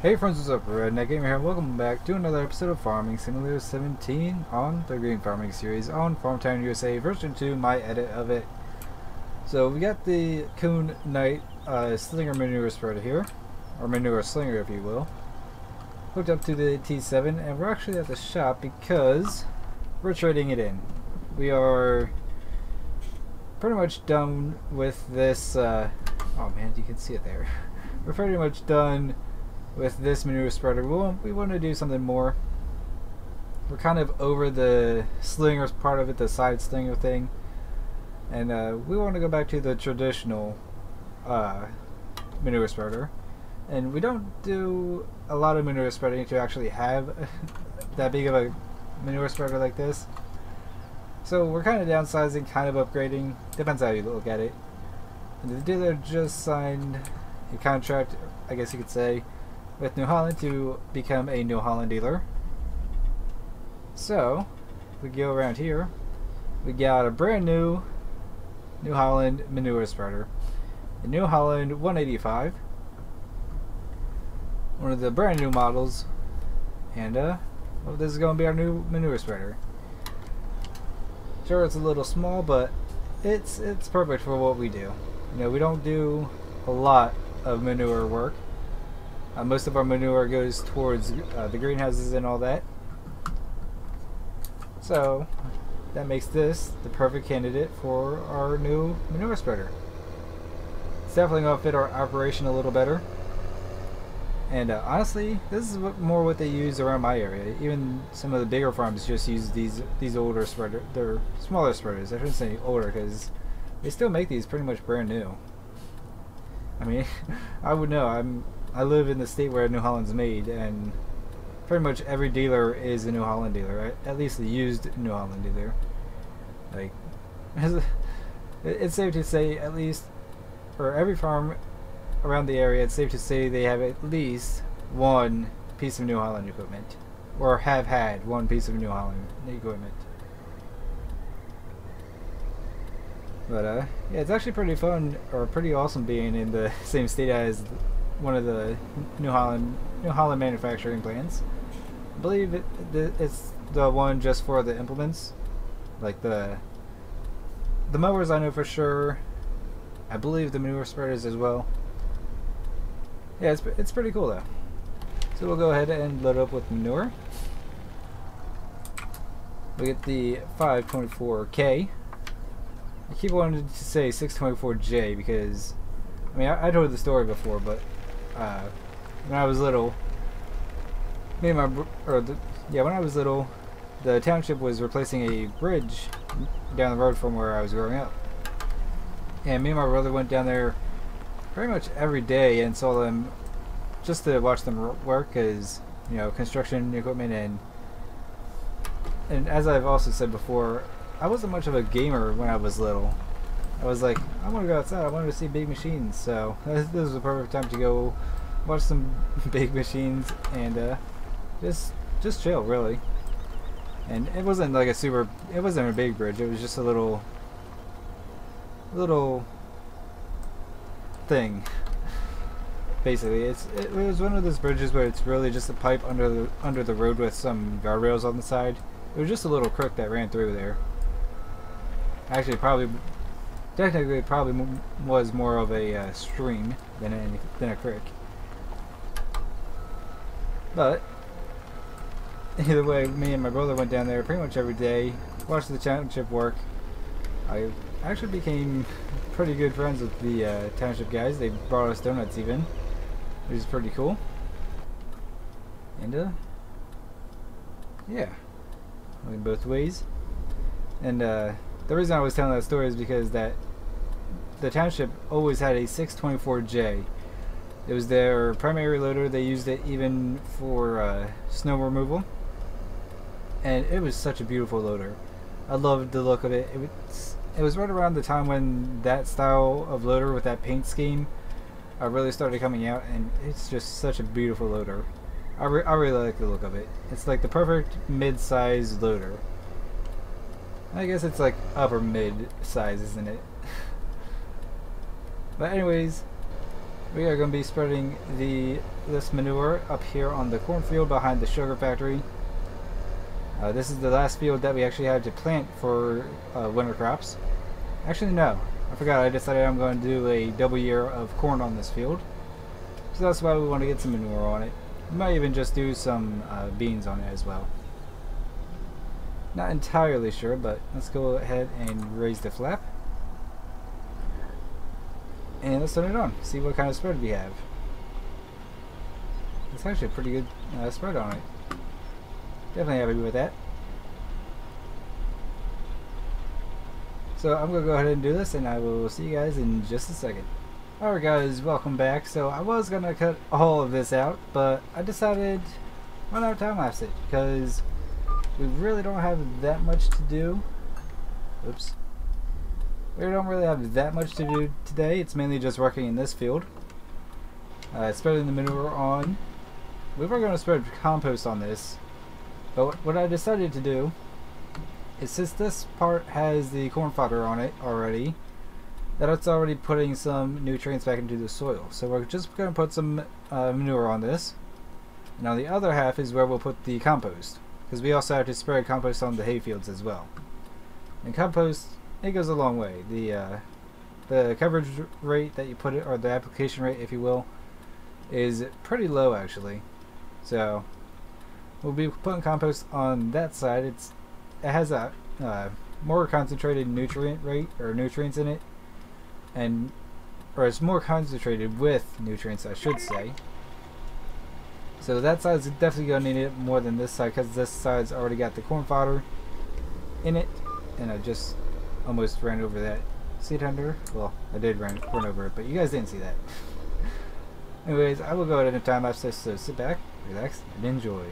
Hey friends, what's up? Redneck Gamer here. Welcome back to another episode of Farming Simulator 17 on the Green Farming series on Farmtown USA version 2, my edit of it. So we got the Coon Knight Slinger manure spreader here, or manure slinger if you will, hooked up to the T7, and we're actually at the shop because we're trading it in. We are pretty much done with this, oh man, you can see it there. We're pretty much done with this manure spreader. We want to do something more. We're kind of over the slinger part of it, the side slinger thing, and we want to go back to the traditional manure spreader. And we don't do a lot of manure spreading to actually have that big of a manure spreader like this. So we're kind of downsizing, kind of upgrading, depends how you look at it. And the dealer just signed a contract, I guess you could say, with New Holland to become a New Holland dealer. So we go around here, we got a brand new New Holland manure spreader, a New Holland 185, one of the brand new models, and well, this is going to be our new manure spreader. Sure, it's a little small, but it's perfect for what we do. You know, we don't do a lot of manure work. Most of our manure goes towards the greenhouses and all that. So that makes this the perfect candidate for our new manure spreader. It's definitely going to fit our operation a little better. And honestly, this is more what they use around my area. Even some of the bigger farms just use these older spreaders. They're smaller spreaders. I shouldn't say older because they still make these pretty much brand new. I mean, I would know. I live in the state where New Holland's made, and pretty much every dealer is a New Holland dealer, right? At least the used New Holland dealer. Like, it's safe to say at least, or every farm around the area, it's safe to say they have at least one piece of New Holland equipment, or have had one piece of New Holland equipment. But yeah, it's actually pretty fun, or pretty awesome being in the same state as one of the New Holland manufacturing plants. I believe it's the one just for the implements, like the mowers. I know for sure. I believe the manure spreaders as well. Yeah, it's pretty cool though. So we'll go ahead and load up with manure. We get the 524K. I keep wanting to say 624J because, I mean, I told the story before, but when I was little, when I was little, the township was replacing a bridge down the road from where I was growing up, and me and my brother went down there pretty much every day and saw them just to watch them work, because you know, construction equipment, and as I've also said before, I wasn't much of a gamer when I was little. I was like, I want to go outside, I wanted to see big machines, so this was the perfect time to go watch some big machines and just chill, really. And it wasn't like it wasn't a big bridge, it was just a little thing. Basically, it was one of those bridges where it's really just a pipe under the road with some guardrails on the side. It was just a little creek that ran through there. Actually, technically, it probably was more of a stream than a creek. But either way, me and my brother went down there pretty much every day, watched the township work. I actually became pretty good friends with the township guys. They brought us donuts even, which is pretty cool. And yeah, went both ways. And the reason I was telling that story is because the township always had a 624J. It was their primary loader. They used it even for snow removal, and it was such a beautiful loader. I loved the look of it. It was right around the time when that style of loader with that paint scheme really started coming out, and it's just such a beautiful loader. I really like the look of it. It's like the perfect mid-size loader. I guess it's like upper mid size, isn't it? But anyways, We are going to be spreading this manure up here on the cornfield behind the sugar factory. This is the last field that we actually had to plant for winter crops. Actually, no. I forgot. I decided I'm going to do a double year of corn on this field. So that's why we want to get some manure on it. We might even just do some beans on it as well. Not entirely sure, but let's go ahead and raise the flap. And let's turn it on. See what kind of spread we have. It's actually a pretty good spread on it. Definitely happy with that. So I'm going to go ahead and do this, and I will see you guys in just a second. Alright guys, welcome back. So I was going to cut all of this out, but I decided why not time-lapse it, because we really don't have that much to do. Oops. We don't really have that much to do today. It's mainly just working in this field. Spreading the manure on. We were going to spread compost on this, but what I decided to do is, since this part has the corn fodder on it already, that it's already putting some nutrients back into the soil. So we're just going to put some manure on this. Now the other half is where we'll put the compost, because we also have to spread compost on the hay fields as well. And compost, it goes a long way. The coverage rate that you put it, or the application rate if you will, is pretty low actually. So we'll be putting compost on that side. It has a more concentrated nutrient rate, or nutrients in it, or it's more concentrated with nutrients, I should say. So that side's definitely going to need it more than this side, because this side's already got the corn fodder in it, and I just almost ran over that seed hunter. Well, I did run over it, but you guys didn't see that. Anyways, I will go ahead and time lapse this, so sit back, relax, and enjoy.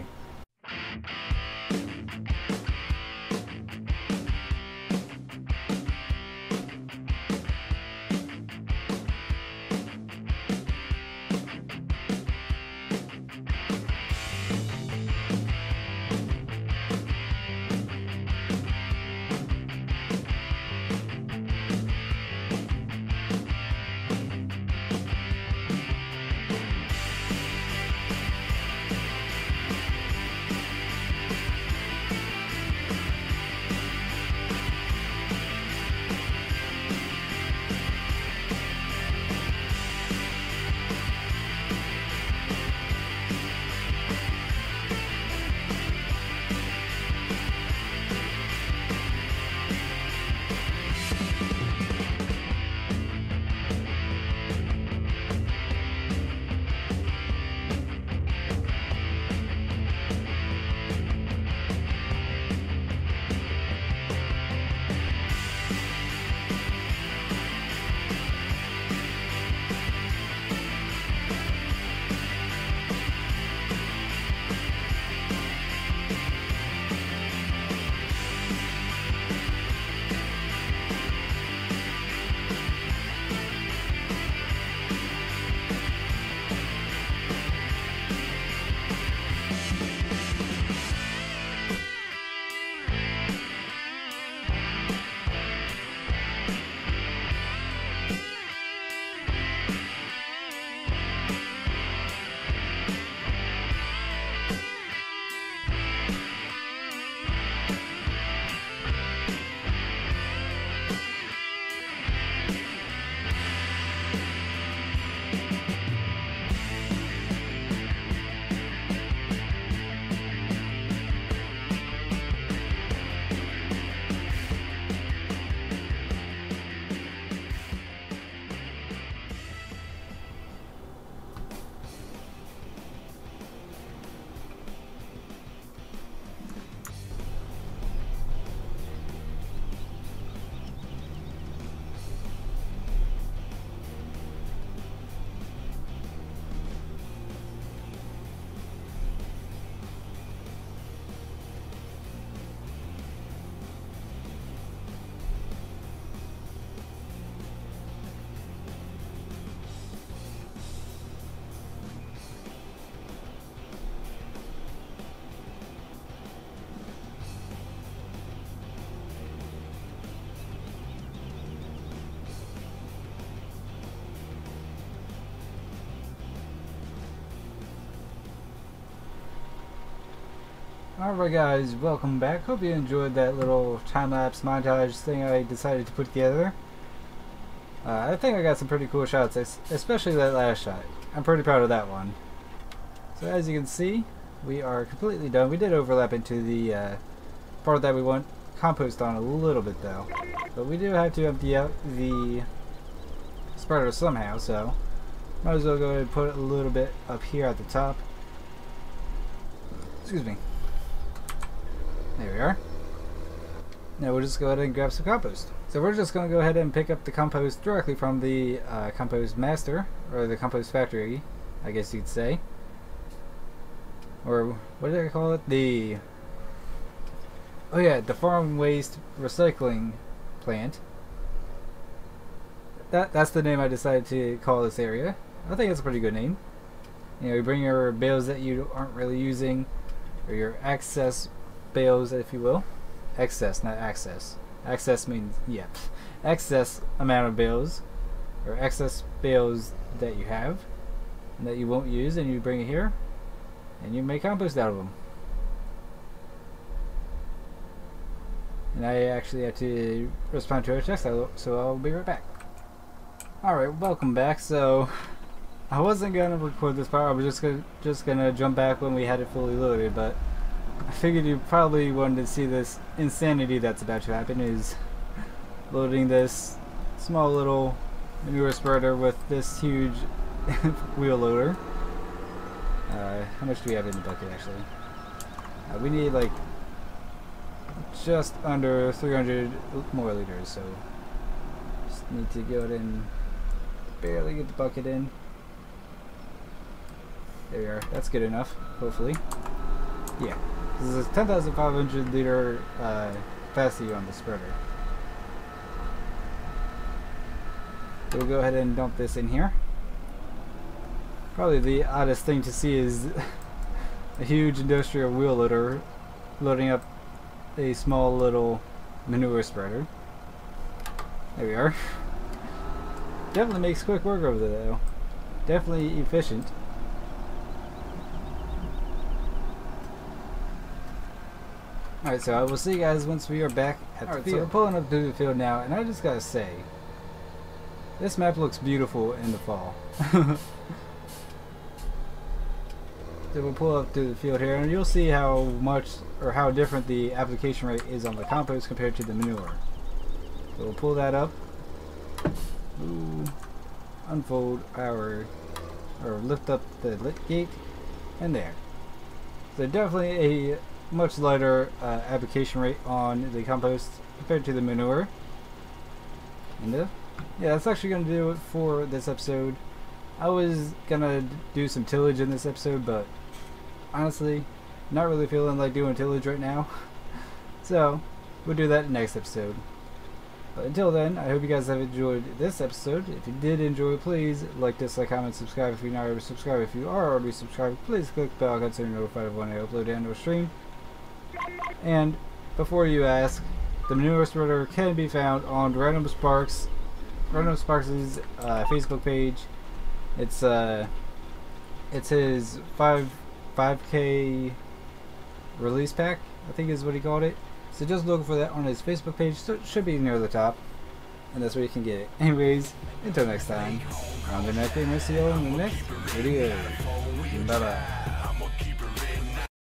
Alright guys, welcome back. Hope you enjoyed that little time-lapse montage thing I decided to put together. I think I got some pretty cool shots, especially that last shot. I'm pretty proud of that one. So as you can see, we are completely done. We did overlap into the part that we want compost on a little bit though. But we do have to empty out the spreader somehow, so might as well go ahead and put a little bit up here at the top. Excuse me. There we are. Now we'll just go ahead and grab some compost. So we're just going to go ahead and pick up the compost directly from the compost master, or the compost factory, I guess you'd say. Or what did I call it? Oh yeah, the farm waste recycling plant. That's the name I decided to call this area. I think it's a pretty good name. You know, you bring your bales that you aren't really using, or your excess bales, if you will. Excess, not access. Access means, yeah, excess amount of bales, or excess bales that you have and that you won't use, and you bring it here and you make compost out of them. And I actually had to respond to a text, so I'll be right back. Alright, welcome back. So I wasn't gonna record this part. I was just gonna jump back when we had it fully loaded, but I figured you probably wanted to see this insanity that's about to happen, is loading this small little manure spreader with this huge wheel loader. How much do we have in the bucket actually? We need like just under 300 more liters, so just need to go ahead and barely get the bucket in. There we are. That's good enough, hopefully. Yeah. This is 10,500 liter capacity on the spreader. So we'll go ahead and dump this in here. Probably the oddest thing to see is a huge industrial wheel loader loading up a small little manure spreader. There we are. Definitely makes quick work over there though. Definitely efficient. Alright, so I will see you guys once we are back at the field. So we're pulling up to the field now, and I just gotta say, this map looks beautiful in the fall. So we'll pull up to the field here, and you'll see how much, or how different the application rate is on the compost compared to the manure. So we'll pull that up. Ooh, unfold our, or lift up the lit gate, and there. So definitely a much lighter application rate on the compost compared to the manure. And yeah, that's actually going to do it for this episode. I was going to do some tillage in this episode, but honestly, not really feeling like doing tillage right now. So, we'll do that next episode. But until then, I hope you guys have enjoyed this episode. If you did enjoy, please like, dislike, comment, subscribe if you're not already subscribed. If you are already subscribed, please click the bell icon so you're notified of when I upload and or stream. And before you ask, the manure spreader can be found on Random Sparks' Facebook page. It's his 5K release pack, I think is what he called it. So just look for that on his Facebook page. So it should be near the top, and that's where you can get it. Anyways, until next time, I'm the Neck Gamer. See you all in the next video. Bye bye.